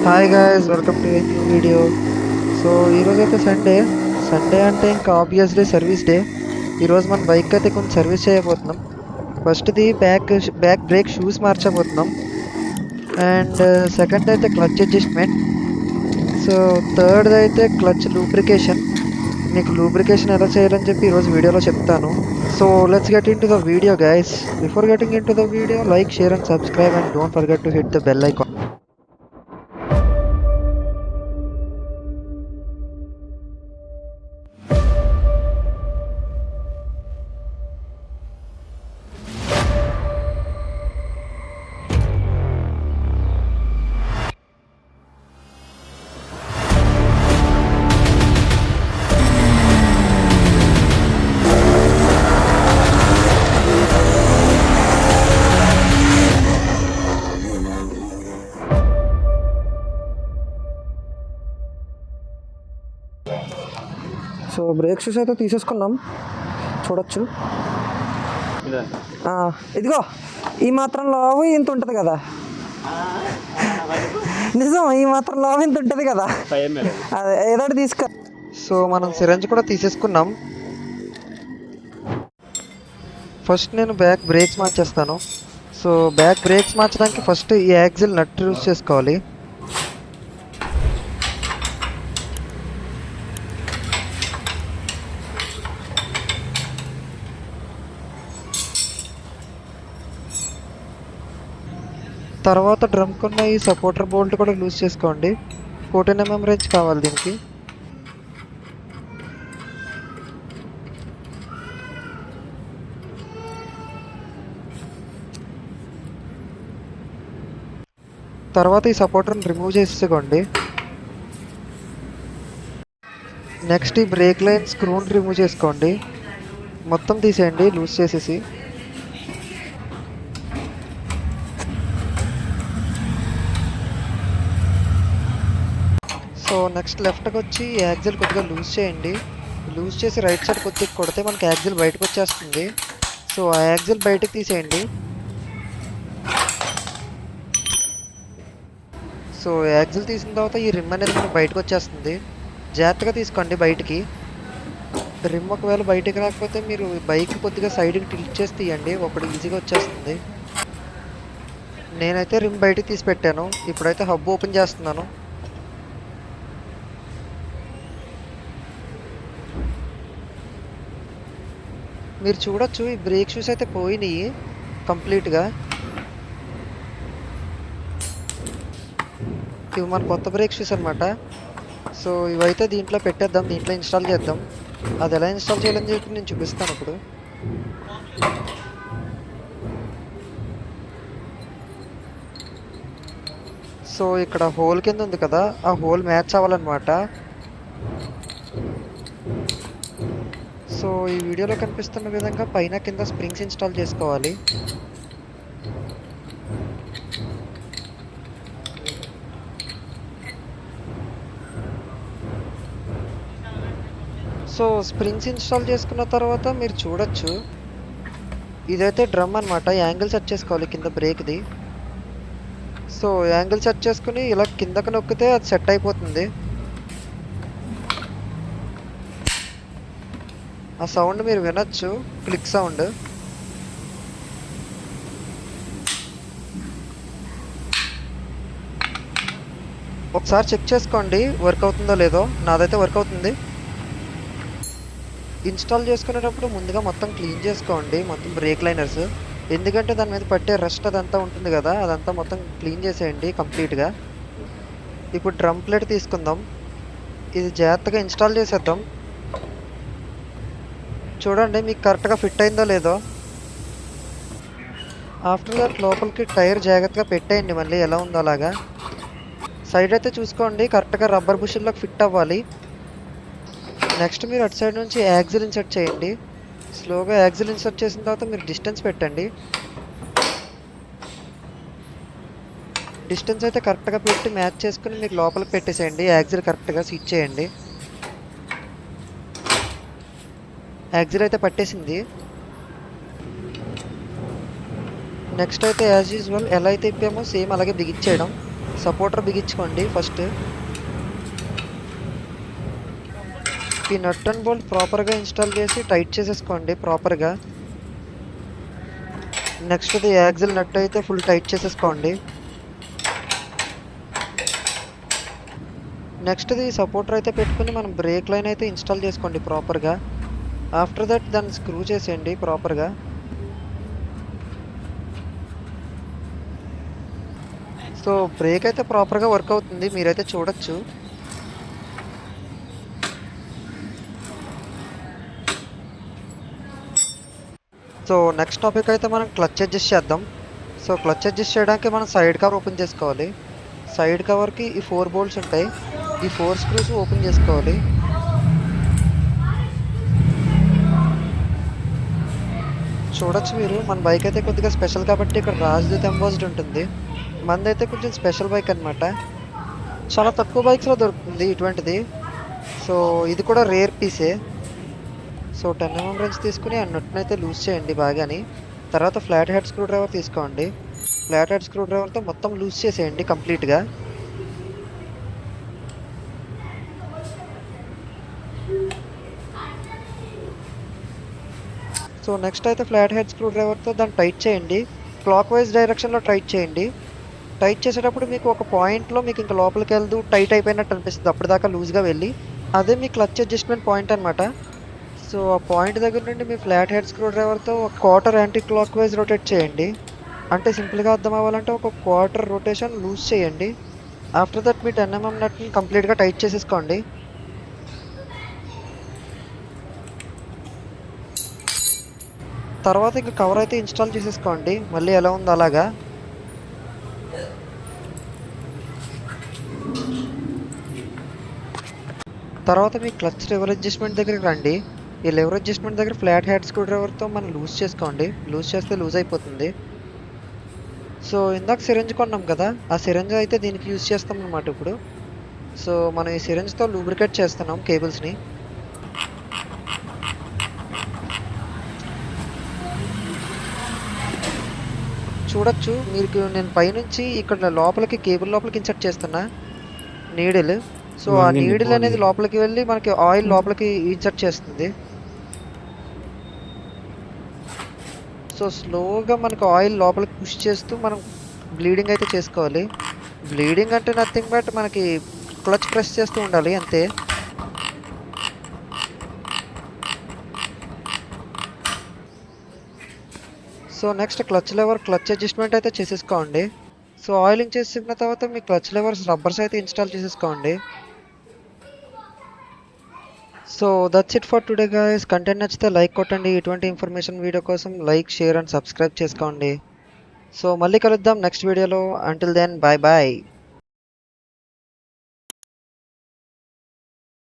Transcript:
Hi guys, welcome to a new video. So ఈరోజు అయితే Sunday అంటే ఇంకా ఆబ్వియస్లీ సర్వీస్ డే. ఈరోజు మన బైక్ అయితే కొంచెం సర్వీస్ చేయబోతున్నాం. ఫస్ట్ది బ్యాక్ బ్రేక్ షూస్ మార్చబోతున్నాం. అండ్ సెకండ్ అయితే క్లచ్ అడ్జస్ట్మెంట్. సో థర్డ్ అయితే క్లచ్ లూబ్రికేషన్. మీకు లూబ్రికేషన్ ఎలా చేయాలని చెప్పి ఈరోజు వీడియోలో చెప్తాను. So let's get into the video guys. Before getting into the video, like, share and subscribe and don't forget to hit the bell icon. So brake shoes అయితే తీసేసుకున్నాం, చూడొచ్చు. ఇదిగో ఈ మాత్రం లావు ఇంత ఉంటుంది కదా, నిజం, ఈ మాత్రం లావు ఇంత ఉంటుంది కదా, అదే ఏదో తీసుకో. సో మనం సిరంజ్ కూడా తీసేసుకున్నాం. ఫస్ట్ నేను బ్యాక్ బ్రేక్స్ మార్చేస్తాను. సో బ్యాక్ బ్రేక్స్ మార్చడానికి ఫస్ట్ ఈ యాక్సిల్ నట్ యూస్ చేసుకోవాలి. తర్వాత డ్రమ్ కున్న ఈ సపోర్టర్ బోల్ట్ కూడా లూజ్ చేసుకోండి. 14 mm రేంజ్ కావాలి దీనికి. తర్వాత ఈ సపోర్టర్ని రిమూవ్ చేసేసుకోండి. నెక్స్ట్ ఈ బ్రేక్ లైన్ స్క్రూని రిమూవ్ చేసుకోండి, మొత్తం తీసేయండి లూజ్ చేసేసి. సో నెక్స్ట్ లెఫ్ట్కి వచ్చి యాక్సిల్ కొద్దిగా లూజ్ చేయండి. లూజ్ చేసి రైట్ సైడ్ కొద్దిగా కొడితే మనకి యాక్సిల్ బయటకు వచ్చేస్తుంది. సో ఆ యాక్సిల్ బయటకు తీసేయండి. సో యాక్సిల్ తీసిన తర్వాత ఈ రిమ్ అనేది మనకు బయటకు వచ్చేస్తుంది. జాగ్రత్తగా తీసుకోండి బయటికి. రిమ్ ఒకవేళ బయటకు రాకపోతే మీరు బైక్ కొద్దిగా సైడ్కి టిల్ట్ చేసి తీయండి, ఒకటి ఈజీగా వచ్చేస్తుంది. నేనైతే రిమ్ బయటకు తీసి పెట్టాను. ఇప్పుడైతే హబ్ ఓపెన్ చేస్తున్నాను. మీరు చూడొచ్చు, ఈ బ్రేక్ షూస్ అయితే పోయినాయి కంప్లీట్గా. ఇవి మన కొత్త బ్రేక్ షూస్ అనమాట. సో ఇవైతే దీంట్లో పెట్టేద్దాం, దీంట్లో ఇన్స్టాల్ చేద్దాం. అది ఎలా ఇన్స్టాల్ చేయాలని చెప్పి నేను చూపిస్తాను ఇప్పుడు. సో ఇక్కడ హోల్ కింద ఉంది కదా, ఆ హోల్ మ్యాచ్ అవ్వాలన్నమాట. సో ఈ వీడియోలో కనిపిస్తున్న విధంగా పైన కింద స్ప్రింగ్స్ ఇన్స్టాల్ చేసుకోవాలి. సో స్ప్రింగ్స్ ఇన్స్టాల్ చేసుకున్న తర్వాత మీరు చూడొచ్చు, ఇదైతే డ్రమ్ అనమాట. యాంగిల్ సెట్ చేసుకోవాలి కింద బ్రేక్ది. సో యాంగిల్ సెట్ చేసుకుని ఇలా కిందకు నొక్కితే అది సెట్ అయిపోతుంది. ఆ సౌండ్ మీరు వినొచ్చు, క్లిక్ సౌండ్. ఒకసారి చెక్ చేసుకోండి వర్క్ అవుతుందో లేదో. నాదైతే వర్క్ అవుతుంది. ఇన్స్టాల్ చేసుకునేటప్పుడు ముందుగా మొత్తం క్లీన్ చేసుకోండి, మొత్తం బ్రేక్ లైనర్స్. ఎందుకంటే దాని మీద పట్టే రస్ట్ అదంతా ఉంటుంది కదా, అదంతా మొత్తం క్లీన్ చేసేయండి కంప్లీట్గా. ఇప్పుడు డ్రమ్ ప్లేట్ తీసుకుందాం, ఇది జాగ్రత్తగా ఇన్స్టాల్ చేసేద్దాం. చూడండి మీకు కరెక్ట్గా ఫిట్ అయిందో లేదో. ఆఫ్టర్ దట్ లోపలికి టైర్ జాగ్రత్తగా పెట్టేయండి, మళ్ళీ ఎలా ఉందో అలాగా. సైడ్ అయితే చూసుకోండి కరెక్ట్గా రబ్బర్ బుషన్లోకి ఫిట్ అవ్వాలి. నెక్స్ట్ మీరు అటు సైడ్ నుంచి యాక్సిల్ ఇన్సర్ట్ చేయండి. స్లోగా యాక్సిల్ ఇన్సర్ట్ చేసిన తర్వాత మీరు డిస్టెన్స్ పెట్టండి. డిస్టెన్స్ అయితే కరెక్ట్గా పెట్టి మ్యాచ్ చేసుకుని మీరు లోపలికి పెట్టేసేయండి. యాక్సిల్ కరెక్ట్గా సీట్ చేయండి. యాక్సిల్ అయితే పట్టేసింది. నెక్స్ట్ అయితే యాజ్ యూజువల్ ఎలా అయితే ఇప్పామో సేమ్ అలాగే బిగించేయడం. సపోర్టర్ బిగించుకోండి ఫస్ట్. ఈ నట్ అండ్ బోల్ట్ ప్రాపర్గా ఇన్స్టాల్ చేసి టైట్ చేసేసుకోండి ప్రాపర్గా. నెక్స్ట్ది యాక్సిల్ నట్ అయితే ఫుల్ టైట్ చేసేసుకోండి. నెక్స్ట్ది సపోర్టర్ అయితే పెట్టుకుని మనం బ్రేక్ లైన్ అయితే ఇన్స్టాల్ చేసుకోండి ప్రాపర్గా. ఆఫ్టర్ దట్ దాన్ని స్క్రూ చేసేయండి ప్రాపర్గా. సో బ్రేక్ అయితే ప్రాపర్గా వర్క్ అవుతుంది, మీరైతే చూడొచ్చు. సో నెక్స్ట్ టాపిక్ అయితే మనం క్లచ్ అడ్జస్ట్ చేద్దాం. సో క్లచ్ అడ్జస్ట్ చేయడానికి మనం సైడ్ కవర్ ఓపెన్ చేసుకోవాలి. సైడ్ కవర్కి ఈ 4 బోల్ట్స్ ఉంటాయి, ఈ 4 స్క్రూస్ ఓపెన్ చేసుకోవాలి. చూడొచ్చు మీరు, మన బైక్ అయితే కొద్దిగా స్పెషల్ కాబట్టి ఇక్కడ రాజ్దూత్ ఎంబోస్డ్ ఉంటుంది. మనదైతే కొంచెం స్పెషల్ బైక్ అనమాట, చాలా తక్కువ బైక్స్లో దొరుకుతుంది ఇటువంటిది. సో ఇది కూడా రేర్ పీసే. సో 10 mm రెంచ్ తీసుకుని ఆ నట్ని అయితే లూజ్ చేయండి బాగాని. తర్వాత ఫ్లాట్ హెడ్ స్క్రూ డ్రైవర్ తీసుకోండి. ఫ్లాట్ హెడ్ స్క్రూ డ్రైవర్తో మొత్తం లూజ్ చేసేయండి కంప్లీట్గా. సో నెక్స్ట్ అయితే ఫ్లాట్ హెడ్ స్క్రూ డ్రైవర్తో దాన్ని టైట్ చేయండి. క్లాక్ వైజ్ డైరెక్షన్లో టైట్ చేయండి. టైట్ చేసేటప్పుడు మీకు ఒక పాయింట్లో మీకు ఇంకా లోపలికి వెళ్తూ టైట్ అయిపోయినట్టు అనిపిస్తుంది, అప్పటిదాకా లూజ్గా వెళ్ళి. అదే మీ క్లచ్ అడ్జస్ట్మెంట్ పాయింట్ అనమాట. సో ఆ పాయింట్ దగ్గర నుండి మీ ఫ్లాట్ హెడ్ స్క్రూ డ్రైవర్తో ఒక quarter anti clock wise rotate చేయండి. అంటే సింపుల్గా అర్థం అవ్వాలంటే ఒక క్వార్టర్ రొటేషన్ లూజ్ చేయండి. ఆఫ్టర్ దట్ మీ 10 mm నట్ని కంప్లీట్గా టైట్ చేసేసుకోండి. తర్వాత ఇంకా కవర్ అయితే ఇన్స్టాల్ చేసేసుకోండి మళ్ళీ ఎలా ఉందో అలాగా. తర్వాత మీ క్లచ్ లెవర్ అడ్జస్ట్మెంట్ దగ్గరికి రండి. ఈ లెవర్ అడ్జస్ట్మెంట్ దగ్గర ఫ్లాట్ హెడ్ స్క్రూ డ్రైవర్తో మనం లూజ్ చేసుకోండి. లూజ్ చేస్తే లూజ్ అయిపోతుంది. సో ఇందాక సిరంజ్ కొన్నాం కదా, ఆ సిరంజ్ అయితే దీనికి యూజ్ చేస్తాం అనమాట ఇప్పుడు. సో మనం ఈ సిరంజ్తో లూబ్రికేట్ చేస్తున్నాం కేబుల్స్ని. చూడొచ్చు మీకు, నేను పైనుంచి ఇక్కడ లోపలికి కేబుల్ లోపలికి ఇన్సర్ట్ చేస్తున్నా నీడిల్. సో ఆ నీడిల్ అనేది లోపలికి వెళ్ళి మనకి ఆయిల్ లోపలికి ఇన్సర్ట్ చేస్తుంది. సో స్లోగా మనకు ఆయిల్ లోపలికి పుష్ చేస్తూ మనం బ్లీడింగ్ అయితే చేసుకోవాలి. బ్లీడింగ్ అంటే నథింగ్ బట్ మనకి క్లచ్ ప్రెస్ చేస్తూ ఉండాలి అంతే. సో నెక్స్ట్ క్లచ్ అడ్జస్ట్మెంట్ అయితే చేసేసుకోండి. సో ఆయిలింగ్ చేసిన తర్వాత మీ క్లచ్ లెవర్స్ రబ్బర్స్ అయితే ఇన్స్టాల్ చేసేసుకోండి. So that's it for today guys. Content నచ్చితే లైక్ కొట్టండి. ఇటువంటి ఇన్ఫర్మేషన్ వీడియో కోసం లైక్, షేర్ అండ్ సబ్స్క్రైబ్ చేసుకోండి. సో మళ్ళీ కలుద్దాం నెక్స్ట్ వీడియోలో. Until then bye bye.